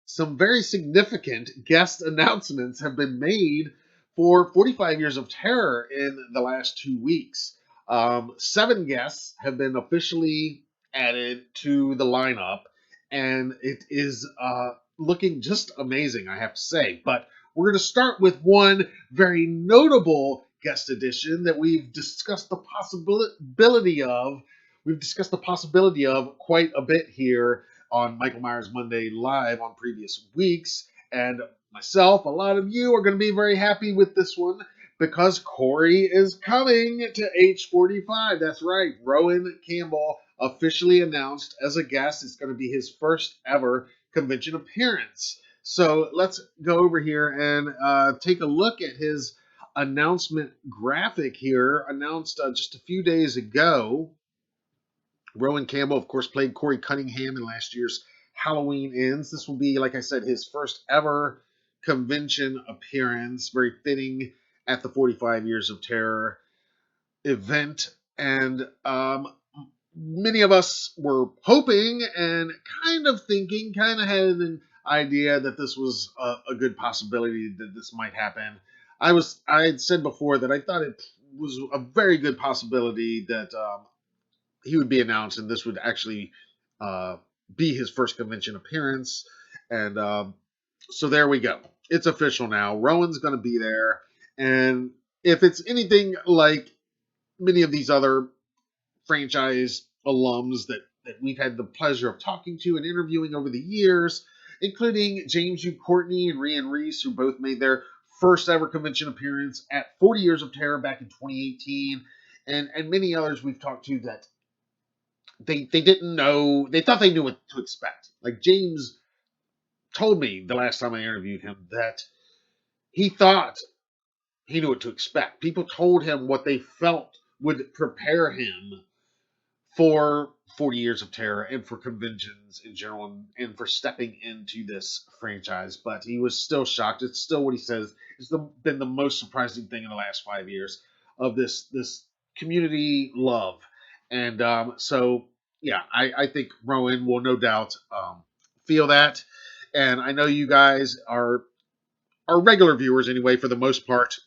some very significant guest announcements have been made for 45 Years of Terror in the last 2 weeks. 7 guests have been officially added to the lineup, and it is looking just amazing, I have to say. But we're going to start with one very notable guest addition that we've discussed the possibility of. We've discussed the possibility of quite a bit here on Michael Myers Monday Live on previous weeks. And myself, a lot of you are going to be very happy with this one because Corey is coming to H45. That's right. Rohan Campbell officially announced as a guest. It's going to be his first ever convention appearance. So let's go over here and take a look at his announcement graphic here, announced just a few days ago. Rohan Campbell, of course, played Corey Cunningham in last year's Halloween Ends. This will be, like I said, his first ever convention appearance. Very fitting at the 45 Years of Terror event. And many of us were hoping and kind of thinking, kind of had an idea that this was a good possibility that this might happen. I had said before that I thought it was a very good possibility that he would be announced, and this would actually be his first convention appearance. And so there we go. It's official now. Rowan's going to be there. And if it's anything like many of these other franchise alums that we've had the pleasure of talking to and interviewing over the years, including James U. Courtney and Rhian Reese, who both made their first ever convention appearance at 40 Years of Terror back in 2018, and many others we've talked to that they didn't know. They thought they knew what to expect. Like James told me the last time I interviewed him that he thought he knew what to expect. People told him what they felt would prepare him for 40 Years of Terror and for conventions in general and for stepping into this franchise. But he was still shocked. It's still what he says. It's been the most surprising thing in the last 5 years of this community love. And so, yeah, I think Rowan will no doubt feel that. And I know you guys are regular viewers anyway, for the most part,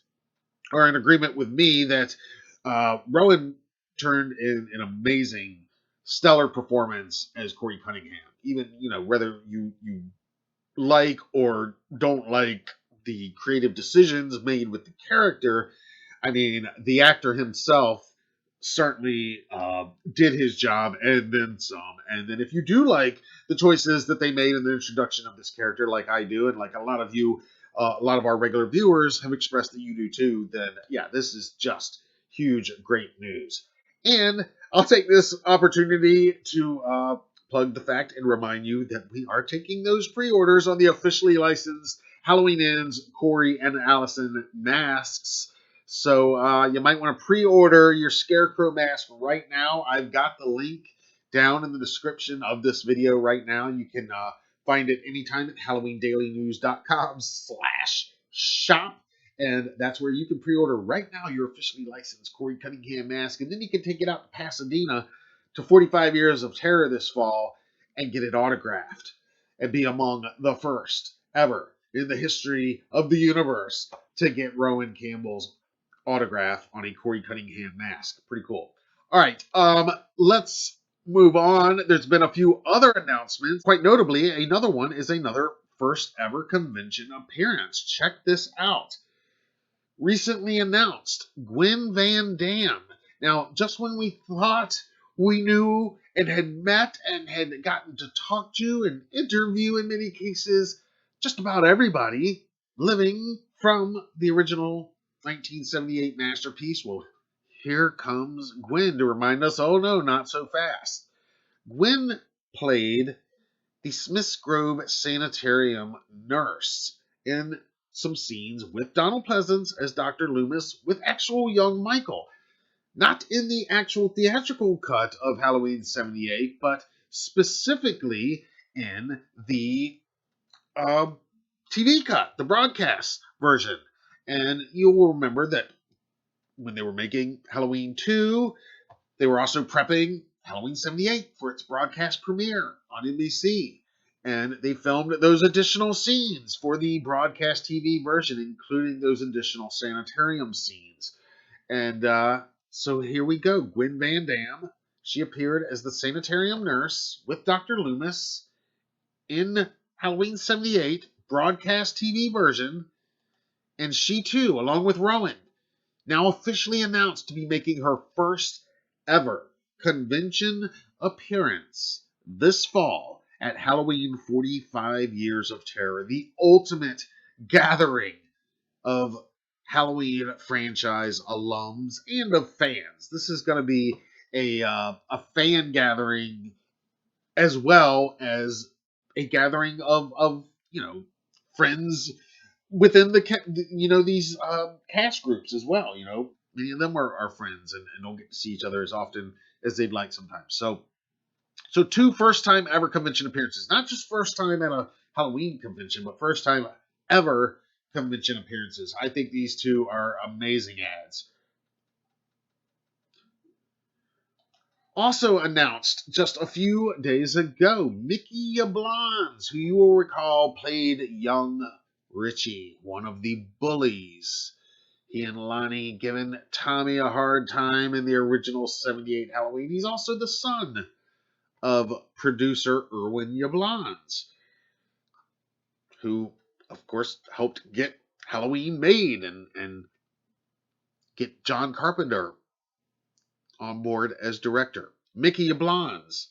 are in agreement with me that Rowan turned in an amazing, stellar performance as Corey Cunningham. Even, whether you like or don't like the creative decisions made with the character, I mean, the actor himself certainly did his job and then some. And then if you do like the choices that they made in the introduction of this character, like I do, and like a lot of you, a lot of our regular viewers have expressed that you do too, then yeah, this is just huge, great news. And I'll take this opportunity to plug the fact and remind you that we are taking those pre-orders on the officially licensed Halloween Ends Corey and Allison masks. So you might want to pre-order your Scarecrow mask right now. I've got the link down in the description of this video right now. You can find it anytime at HalloweenDailyNews.com/shop. And that's where you can pre-order right now your officially licensed Corey Cunningham mask. And then you can take it out to Pasadena to 45 Years of Terror this fall and get it autographed and be among the first ever in the history of the universe to get Rohan Campbell's autograph on a Corey Cunningham mask. Pretty cool. All right, let's move on. There's been a few other announcements. Quite notably, another one is another first ever convention appearance. Check this out. Recently announced, Gwen Van Damme. Now, just when we thought we knew and had met and had gotten to talk to and interview in many cases just about everybody living from the original 1978 masterpiece, well, here comes Gwen to remind us, oh no, not so fast. Gwen played the Smiths Grove Sanitarium nurse in some scenes with Donald Pleasance as Dr. Loomis with actual young Michael. Not in the actual theatrical cut of Halloween 78, but specifically in the TV cut, the broadcast version. And you'll remember that when they were making Halloween 2, they were also prepping Halloween 78 for its broadcast premiere on NBC. And they filmed those additional scenes for the broadcast TV version, including those additional sanitarium scenes. And so here we go. Gwen Van Damme. She appeared as the sanitarium nurse with Dr. Loomis in Halloween 78 broadcast TV version. And she too, along with Rowan, now officially announced to be making her first ever convention appearance this fall at Halloween 45 Years of Terror, the ultimate gathering of Halloween franchise alums and of fans. This is going to be a fan gathering as well as a gathering of friends within these cast groups as well. Many of them are friends and don't get to see each other as often as they'd like sometimes. So two first time ever convention appearances, not just first time at a Halloween convention, but first time ever convention appearances. I think these two are amazing ads. Also announced just a few days ago, Mickey Leblons, who you will recall played young Richie, one of the bullies. He and Lonnie giving Tommy a hard time in the original 78 Halloween. He's also the son of producer Irwin Yablans, who, of course, helped get Halloween made and get John Carpenter on board as director. Mickey Yablans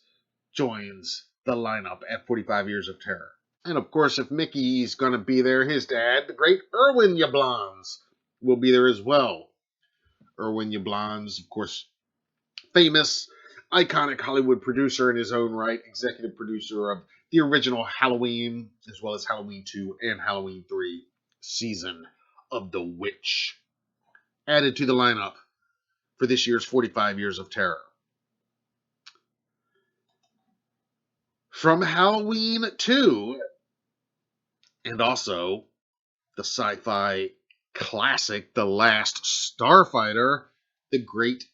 joins the lineup at 45 Years of Terror. And of course, if Mickey's going to be there, his dad, the great Irwin Yablans, will be there as well. Irwin Yablans, of course, famous, iconic Hollywood producer in his own right, executive producer of the original Halloween, as well as Halloween 2 and Halloween 3 season of The Witch. Added to the lineup for this year's 45 Years of Terror. From Halloween 2, and also the sci-fi classic The Last Starfighter, the great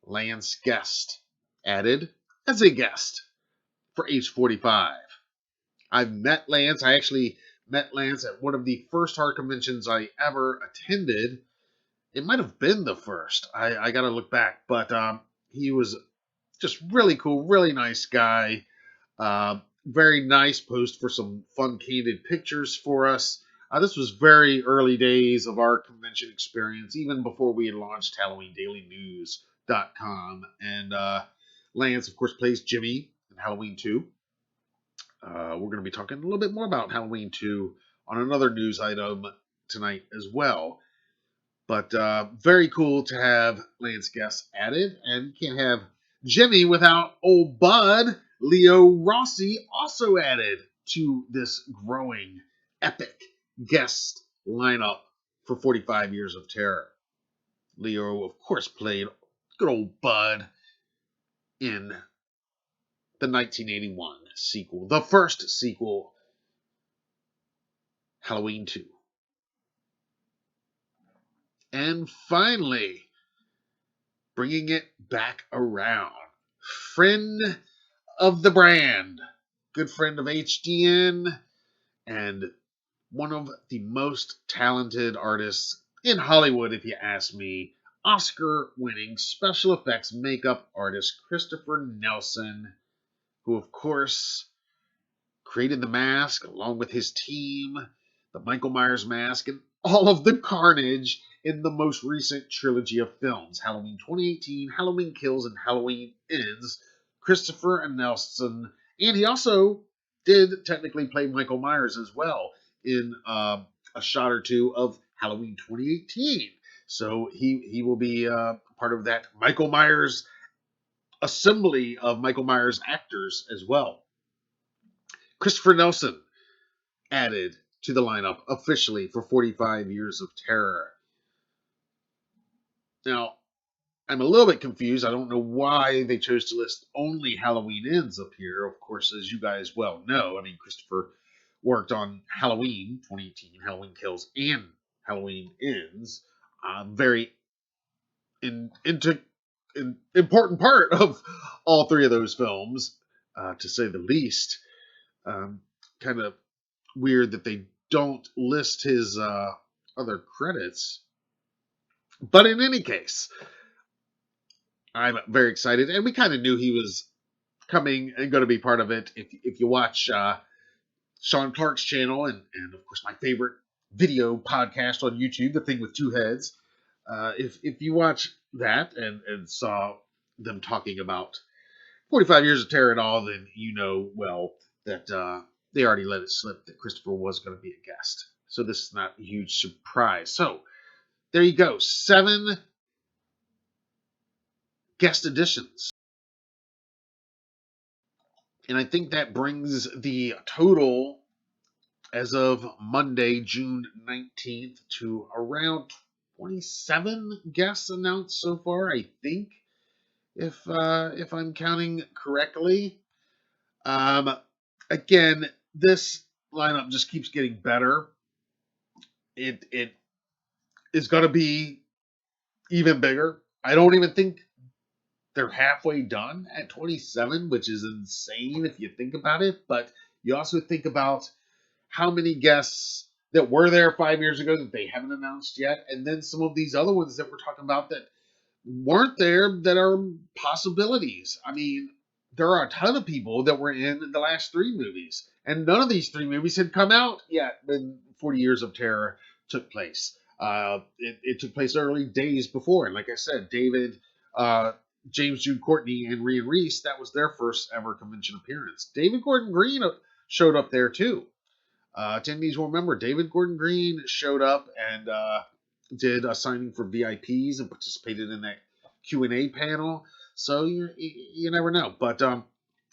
Lance Guest, added as a guest for age 45. I've met Lance. I actually met Lance at one of the first horror conventions I ever attended. It might have been the first. I got to look back. But he was just really cool, really nice guy. Very nice post for some fun candid pictures for us. This was very early days of our convention experience, even before we had launched HalloweenDailyNews.com. And Lance, of course, plays Jimmy in Halloween 2. We're going to be talking a little bit more about Halloween 2 on another news item tonight as well. But very cool to have Lance Guest added. And can't have Jimmy without old Bud. Leo Rossi also added to this growing epic guest lineup for 45 Years of Terror. Leo, of course, played good old Bud in the 1981 sequel, the first sequel, Halloween 2. And finally, bringing it back around, friend of the brand, good friend of HDN, and one of the most talented artists in Hollywood, if you ask me, Oscar-winning special effects makeup artist Christopher Nelson, who, of course, created the mask along with his team, the Michael Myers mask, and all of the carnage in the most recent trilogy of films, Halloween 2018, Halloween Kills, and Halloween Ends. Christopher Nelson, and he also did technically play Michael Myers as well in a shot or two of Halloween 2018. So he will be part of that Michael Myers assembly of Michael Myers actors as well. Christopher Nelson added to the lineup officially for 45 Years of Terror. Now, I'm a little bit confused. I don't know why they chose to list only Halloween Ends up here. Of course, as you guys well know, I mean, Christopher worked on Halloween 2018, Halloween Kills, and Halloween Ends. Very important part of all three of those films, to say the least. kind of weird that they don't list his other credits. But in any case, I'm very excited, and we kind of knew he was coming and going to be part of it. If you watch Sean Clark's channel and of course my favorite video podcast on YouTube, The Thing with Two Heads, if you watch that and saw them talking about 45 Years of Terror and all, then you know well that they already let it slip that Christopher was going to be a guest. So this is not a huge surprise. So there you go, 7 guest additions. And I think that brings the total as of Monday, June 19th, to around 27 guests announced so far, I think, if I'm counting correctly. Again, this lineup just keeps getting better. It is going to be even bigger. I don't even think they're halfway done at 27, which is insane if you think about it. But you also think about how many guests that were there 5 years ago that they haven't announced yet, and then some of these other ones that we're talking about that weren't there that are possibilities. I mean, there are a ton of people that were in the last 3 movies, and none of these 3 movies had come out yet when 40 Years of Terror took place. It took place early days before, and like I said, David, James Jude Courtney, and Rhian Reese, that was their first ever convention appearance. David Gordon Green showed up there too. Attendees will remember David Gordon Green showed up and did a signing for VIPs and participated in that Q&A panel. So you never know. But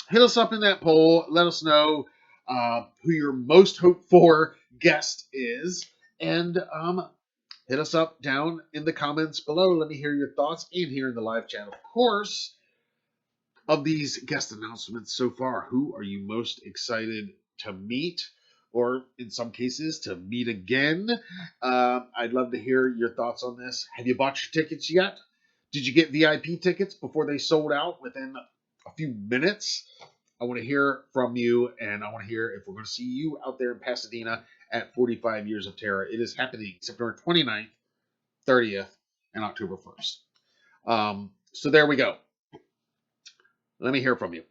hit us up in that poll. Let us know who your most hoped for guest is. And hit us up down in the comments below. Let me hear your thoughts and here in the live chat, of course, of these guest announcements so far. Who are you most excited to meet? Or in some cases, to meet again. I'd love to hear your thoughts on this. Have you bought your tickets yet? Did you get VIP tickets before they sold out within a few minutes? I want to hear from you, and I want to hear if we're going to see you out there in Pasadena at 45 Years of Terror. It is happening September 29th, 30th, and October 1st. So there we go. Let me hear from you.